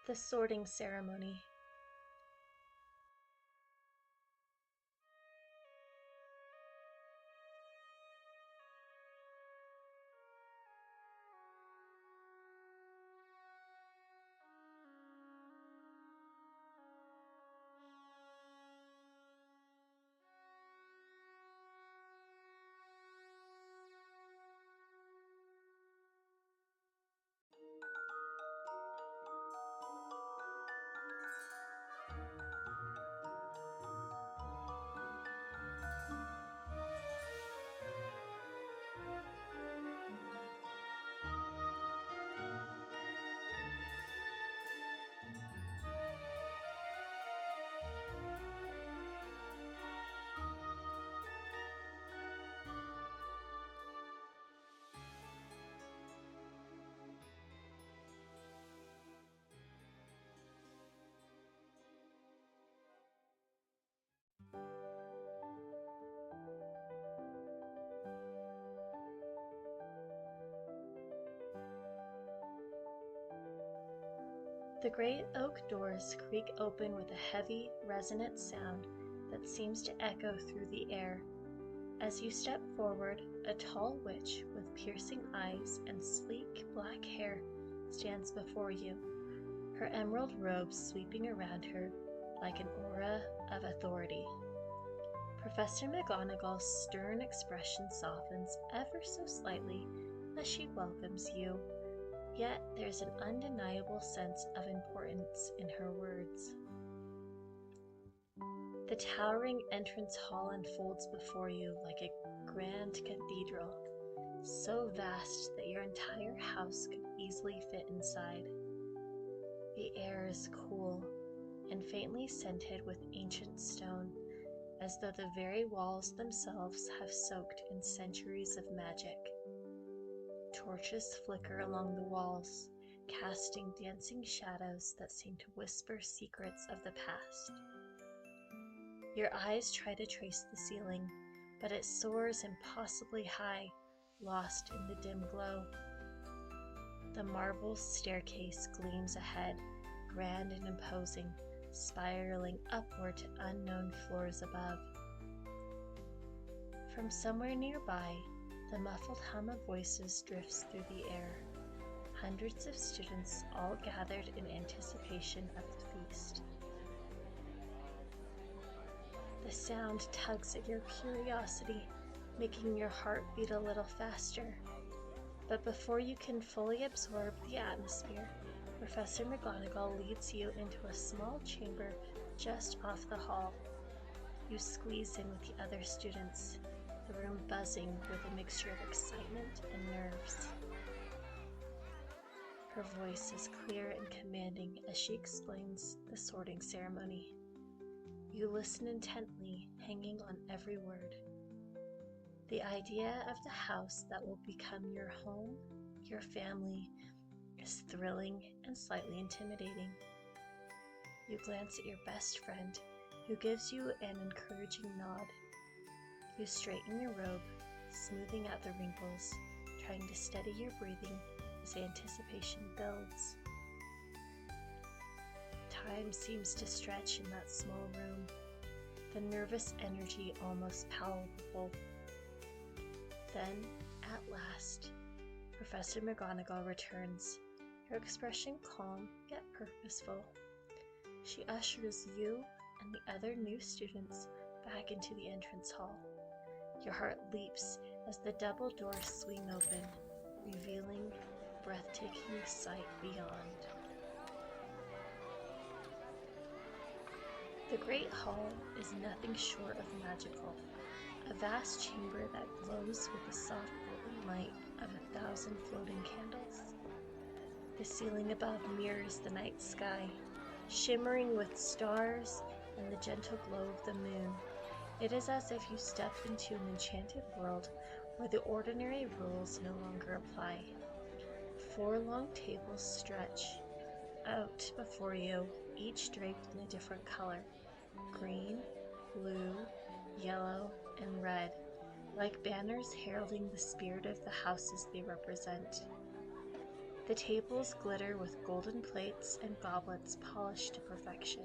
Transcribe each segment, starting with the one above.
The sorting ceremony. The great oak doors creak open with a heavy, resonant sound that seems to echo through the air. As you step forward, a tall witch with piercing eyes and sleek black hair stands before you, her emerald robes sweeping around her like an aura of authority. Professor McGonagall's stern expression softens ever so slightly as she welcomes you. Yet there's an undeniable sense of importance in her words. The towering entrance hall unfolds before you like a grand cathedral, so vast that your entire house could easily fit inside. The air is cool and faintly scented with ancient stone, as though the very walls themselves have soaked in centuries of magic. Torches flicker along the walls, casting dancing shadows that seem to whisper secrets of the past. Your eyes try to trace the ceiling, but it soars impossibly high, lost in the dim glow. The marble staircase gleams ahead, grand and imposing, spiraling upward to unknown floors above. From somewhere nearby, the muffled hum of voices drifts through the air. Hundreds of students all gathered in anticipation of the feast. The sound tugs at your curiosity, making your heart beat a little faster. But before you can fully absorb the atmosphere, Professor McGonagall leads you into a small chamber just off the hall. You squeeze in with the other students, the room buzzing with a mixture of excitement and nerves. Her voice is clear and commanding as she explains the sorting ceremony. You listen intently, hanging on every word. The idea of the house that will become your home, your family, is thrilling and slightly intimidating. You glance at your best friend, who gives you an encouraging nod. You straighten your robe, smoothing out the wrinkles, trying to steady your breathing as anticipation builds. Time seems to stretch in that small room. the nervous energy almost palpable. Then, at last, Professor McGonagall returns, her expression calm yet purposeful. She ushers you and the other new students back into the entrance hall. Your heart leaps as the double doors swing open, revealing breathtaking sight beyond. The Great Hall is nothing short of magical, a vast chamber that glows with the soft golden light of 1,000 floating candles. The ceiling above mirrors the night sky, shimmering with stars and the gentle glow of the moon. It is as if you step into an enchanted world where the ordinary rules no longer apply. 4 long tables stretch out before you, each draped in a different color: green, blue, yellow, and red, like banners heralding the spirit of the houses they represent. The tables glitter with golden plates and goblets polished to perfection.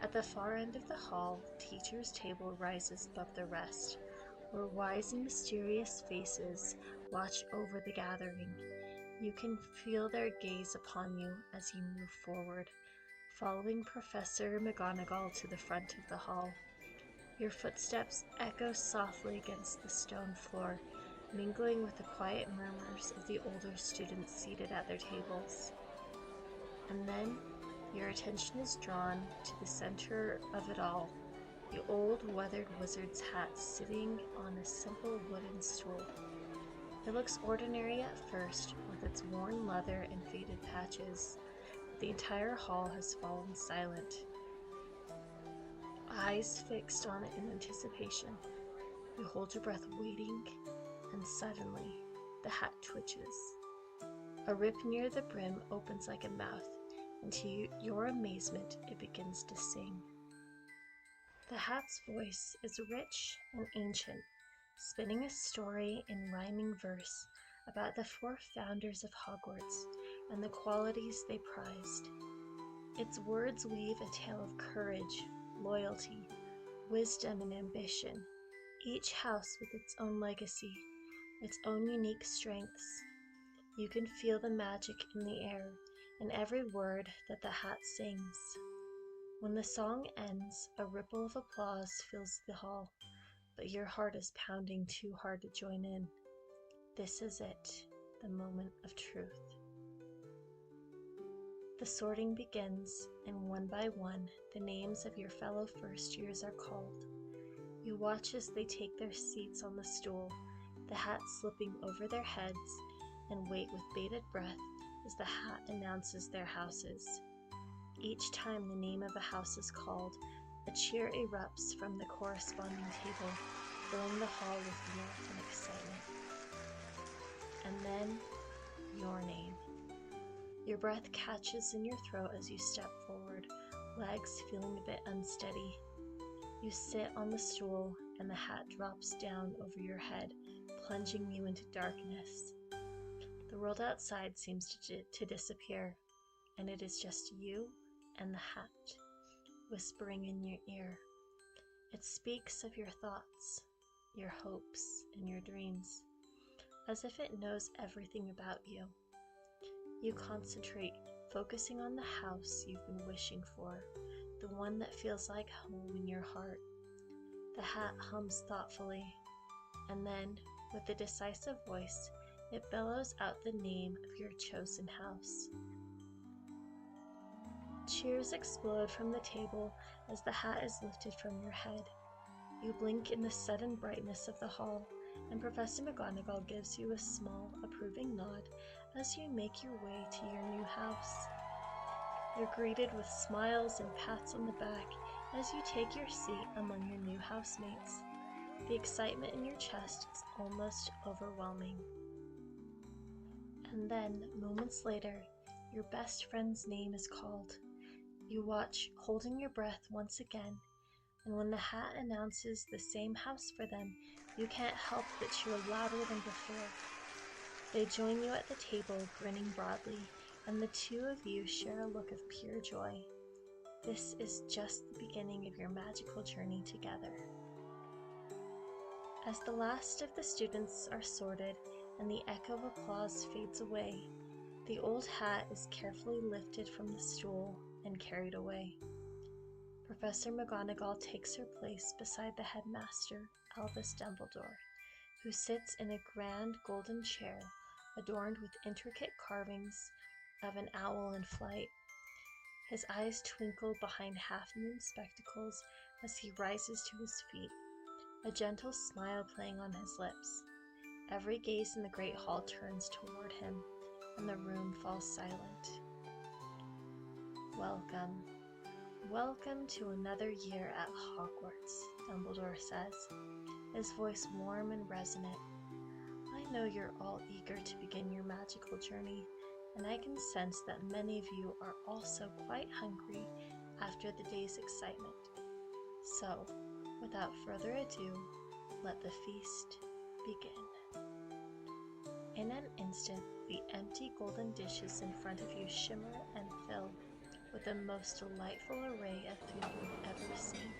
At the far end of the hall, teacher's table rises above the rest, where wise and mysterious faces watch over the gathering. You can feel their gaze upon you as you move forward, following Professor McGonagall to the front of the hall. Your footsteps echo softly against the stone floor, mingling with the quiet murmurs of the older students seated at their tables. And then your attention is drawn to the center of it all, the old weathered wizard's hat sitting on a simple wooden stool. It looks ordinary at first, with its worn leather and faded patches, but the entire hall has fallen silent, eyes fixed on it in anticipation. You hold your breath waiting, and suddenly the hat twitches. A rip near the brim opens like a mouth, and to your amazement it begins to sing. The hat's voice is rich and ancient, spinning a story in rhyming verse about the 4 founders of Hogwarts and the qualities they prized. Its words weave a tale of courage, loyalty, wisdom, and ambition, each house with its own legacy, its own unique strengths. You can feel the magic in the air, in every word that the hat sings. When the song ends, a ripple of applause fills the hall, but your heart is pounding too hard to join in. This is it, the moment of truth. The sorting begins, and one by one, the names of your fellow first years are called. You watch as they take their seats on the stool, the hat slipping over their heads, and wait with bated breath as the hat announces their houses. Each time the name of a house is called, a cheer erupts from the corresponding table, filling the hall with warmth and excitement. And then, your name. Your breath catches in your throat as you step forward, legs feeling a bit unsteady. You sit on the stool, and the hat drops down over your head, plunging you into darkness. The world outside seems to disappear, and it is just you and the hat, whispering in your ear. It speaks of your thoughts, your hopes, and your dreams, as if it knows everything about you. You concentrate, focusing on the house you've been wishing for, the one that feels like home in your heart. The hat hums thoughtfully, and then, with a decisive voice, it bellows out the name of your chosen house. Cheers explode from the table as the hat is lifted from your head. You blink in the sudden brightness of the hall, and Professor McGonagall gives you a small, approving nod as you make your way to your new house. You're greeted with smiles and pats on the back as you take your seat among your new housemates. The excitement in your chest is almost overwhelming. And then, moments later, your best friend's name is called. You watch, holding your breath once again, and when the hat announces the same house for them, you can't help but cheer louder than before. They join you at the table, grinning broadly, and the two of you share a look of pure joy. This is just the beginning of your magical journey together. As the last of the students are sorted and the echo of applause fades away, the old hat is carefully lifted from the stool and carried away. Professor McGonagall takes her place beside the headmaster, Albus Dumbledore, who sits in a grand golden chair adorned with intricate carvings of an owl in flight. His eyes twinkle behind half-moon spectacles as he rises to his feet, a gentle smile playing on his lips. Every gaze in the great hall turns toward him, and the room falls silent. Welcome. Welcome to another year at Hogwarts, Dumbledore says, his voice warm and resonant. I know you're all eager to begin your magical journey, and I can sense that many of you are also quite hungry after the day's excitement. So, without further ado, let the feast begin. In an instant, the empty golden dishes in front of you shimmer and fill with the most delightful array of food you've ever seen.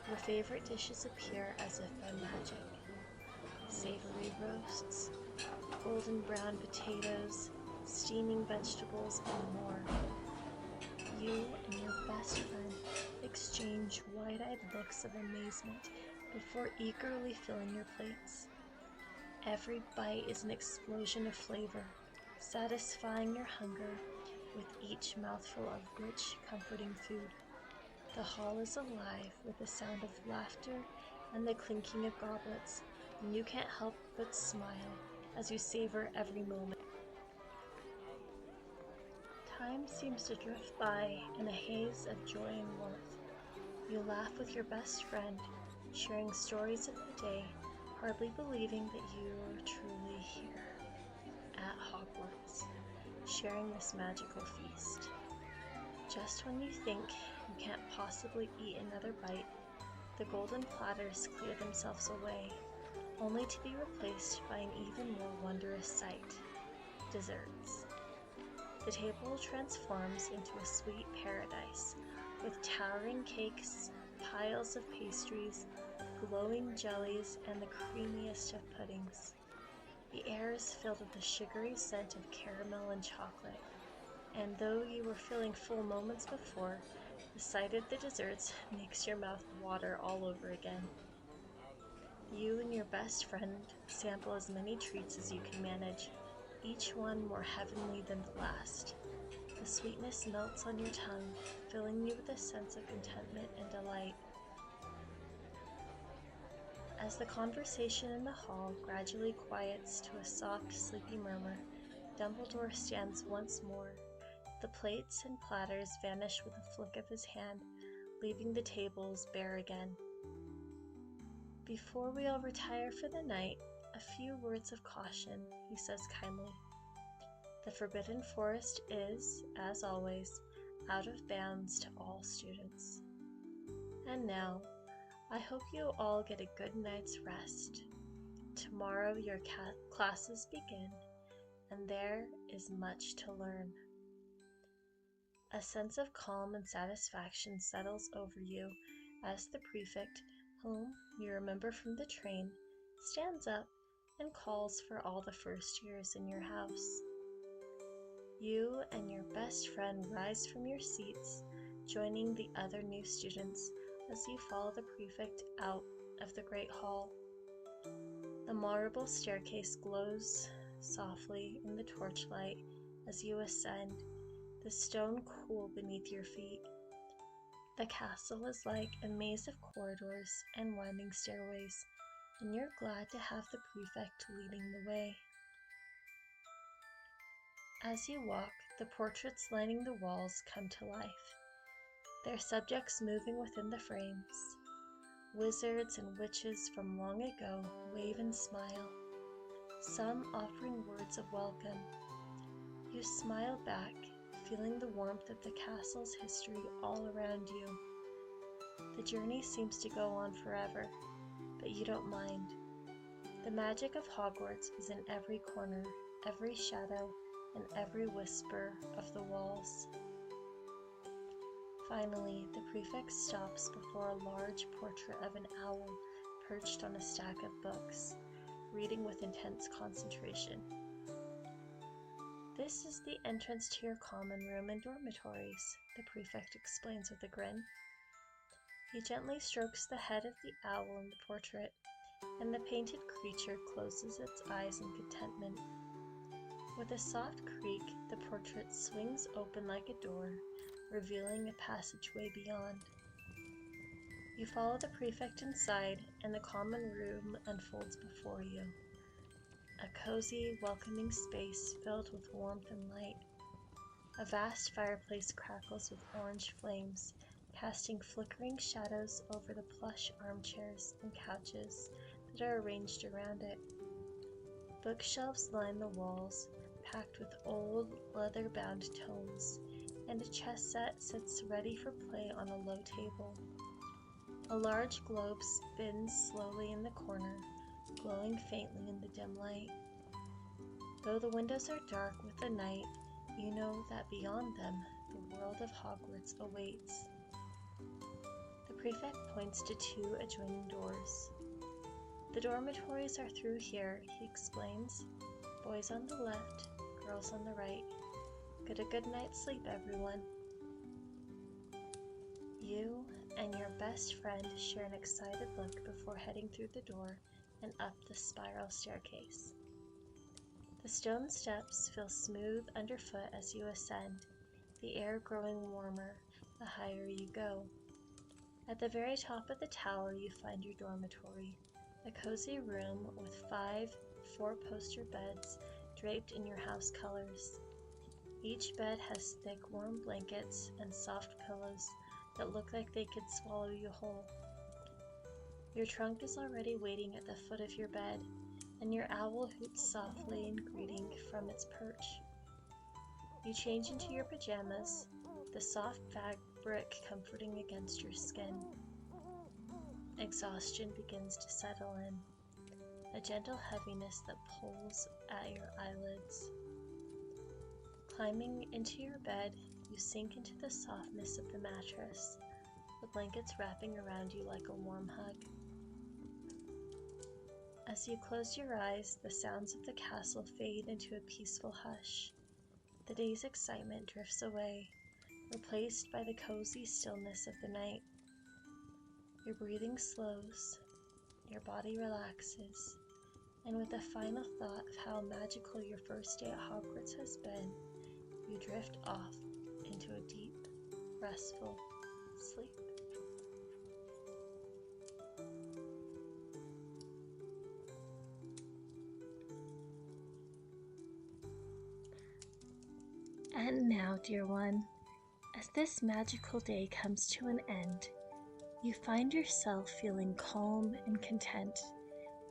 Your favorite dishes appear as if by magic. Savory roasts, golden brown potatoes, steaming vegetables, and more. You and your best friend exchange wide-eyed looks of amazement before eagerly filling your plates. Every bite is an explosion of flavor, satisfying your hunger with each mouthful of rich, comforting food. The hall is alive with the sound of laughter and the clinking of goblets, and you can't help but smile as you savor every moment. Time seems to drift by in a haze of joy and warmth. You laugh with your best friend, sharing stories of the day, hardly believing that you are truly here at Hogwarts, sharing this magical feast. Just when you think you can't possibly eat another bite, the golden platters clear themselves away, only to be replaced by an even more wondrous sight: desserts. The table transforms into a sweet paradise, with towering cakes, piles of pastries, glowing jellies, and the creamiest of puddings. The air is filled with the sugary scent of caramel and chocolate, and though you were feeling full moments before, the sight of the desserts makes your mouth water all over again. You and your best friend sample as many treats as you can manage, each one more heavenly than the last. The sweetness melts on your tongue, filling you with a sense of contentment and delight. As the conversation in the hall gradually quiets to a soft, sleepy murmur, Dumbledore stands once more. The plates and platters vanish with a flick of his hand, leaving the tables bare again. Before we all retire for the night, a few words of caution, he says kindly. The Forbidden Forest is, as always, out of bounds to all students. And now, I hope you all get a good night's rest. Tomorrow your classes begin, and there is much to learn. A sense of calm and satisfaction settles over you as the prefect, whom you remember from the train, stands up and calls for all the first years in your house. You and your best friend rise from your seats, joining the other new students as you follow the prefect out of the great hall. The marble staircase glows softly in the torchlight as you ascend, the stone cool beneath your feet. The castle is like a maze of corridors and winding stairways, and you're glad to have the prefect leading the way. As you walk, the portraits lining the walls come to life, their subjects moving within the frames. Wizards and witches from long ago wave and smile, some offering words of welcome. You smile back, feeling the warmth of the castle's history all around you. The journey seems to go on forever, but you don't mind. The magic of Hogwarts is in every corner, every shadow, and every whisper of the walls. Finally, the prefect stops before a large portrait of an owl perched on a stack of books, reading with intense concentration. "This is the entrance to your common room and dormitories," the prefect explains with a grin. He gently strokes the head of the owl in the portrait, and the painted creature closes its eyes in contentment. With a soft creak, the portrait swings open like a door, revealing a passageway beyond. You follow the prefect inside, and the common room unfolds before you. A cozy, welcoming space filled with warmth and light. A vast fireplace crackles with orange flames, casting flickering shadows over the plush armchairs and couches that are arranged around it. Bookshelves line the walls, packed with old, leather-bound tomes, and a chess set sits ready for play on a low table. A large globe spins slowly in the corner, glowing faintly in the dim light. Though the windows are dark with the night, you know that beyond them, the world of Hogwarts awaits. The prefect points to two adjoining doors. "The dormitories are through here," he explains. "Boys on the left, girls on the right. Get a good night's sleep, everyone." You and your best friend share an excited look before heading through the door and up the spiral staircase. The stone steps feel smooth underfoot as you ascend, the air growing warmer the higher you go. At the very top of the tower you find your dormitory, a cozy room with 5 four-poster beds draped in your house colors. Each bed has thick, warm blankets and soft pillows that look like they could swallow you whole. Your trunk is already waiting at the foot of your bed, and your owl hoots softly in greeting from its perch. You change into your pajamas, the soft fabric comforting against your skin. Exhaustion begins to settle in, a gentle heaviness that pulls at your eyelids. Climbing into your bed, you sink into the softness of the mattress, the blankets wrapping around you like a warm hug. As you close your eyes, the sounds of the castle fade into a peaceful hush. The day's excitement drifts away, replaced by the cozy stillness of the night. Your breathing slows, your body relaxes, and with a final thought of how magical your first day at Hogwarts has been, you drift off into a deep, restful sleep. And now, dear one, as this magical day comes to an end, you find yourself feeling calm and content,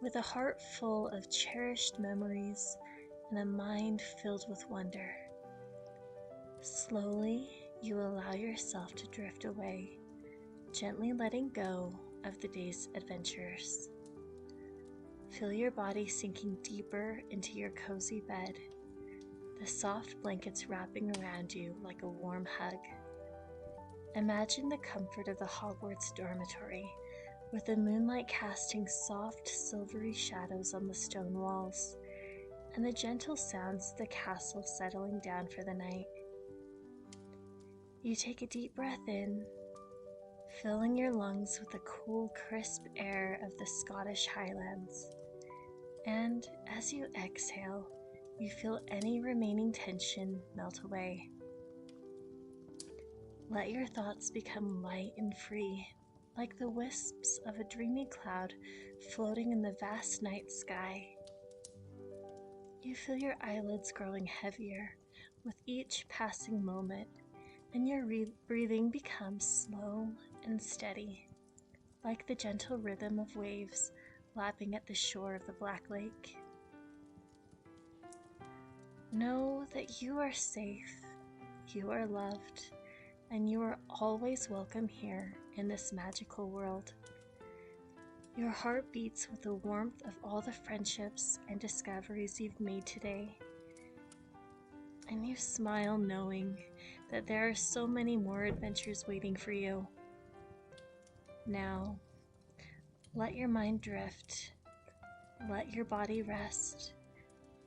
with a heart full of cherished memories and a mind filled with wonder. Slowly, you allow yourself to drift away, gently letting go of the day's adventures. Feel your body sinking deeper into your cozy bed, the soft blankets wrapping around you like a warm hug. Imagine the comfort of the Hogwarts dormitory, with the moonlight casting soft, silvery shadows on the stone walls, and the gentle sounds of the castle settling down for the night. You take a deep breath in, filling your lungs with the cool, crisp air of the Scottish Highlands. And as you exhale, you feel any remaining tension melt away. Let your thoughts become light and free, like the wisps of a dreamy cloud floating in the vast night sky. You feel your eyelids growing heavier with each passing moment, and your breathing becomes slow and steady, like the gentle rhythm of waves lapping at the shore of the Black Lake. Know that you are safe, you are loved, and you are always welcome here in this magical world. Your heart beats with the warmth of all the friendships and discoveries you've made today. and you smile knowing that there are so many more adventures waiting for you. Now, let your mind drift, let your body rest,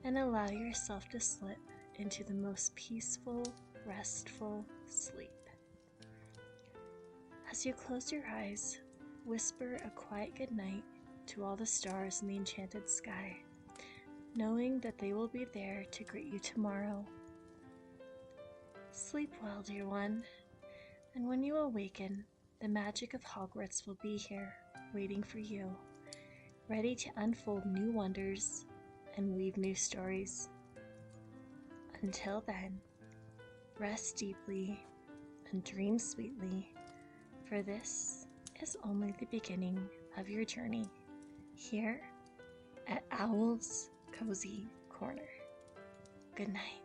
and allow yourself to slip into the most peaceful, restful sleep. As you close your eyes, whisper a quiet goodnight to all the stars in the enchanted sky, knowing that they will be there to greet you tomorrow. Sleep well, dear one, and when you awaken, the magic of Hogwarts will be here, waiting for you, ready to unfold new wonders and weave new stories. Until then, rest deeply and dream sweetly, for this is only the beginning of your journey here at Owl's Cozy Corner. Good night.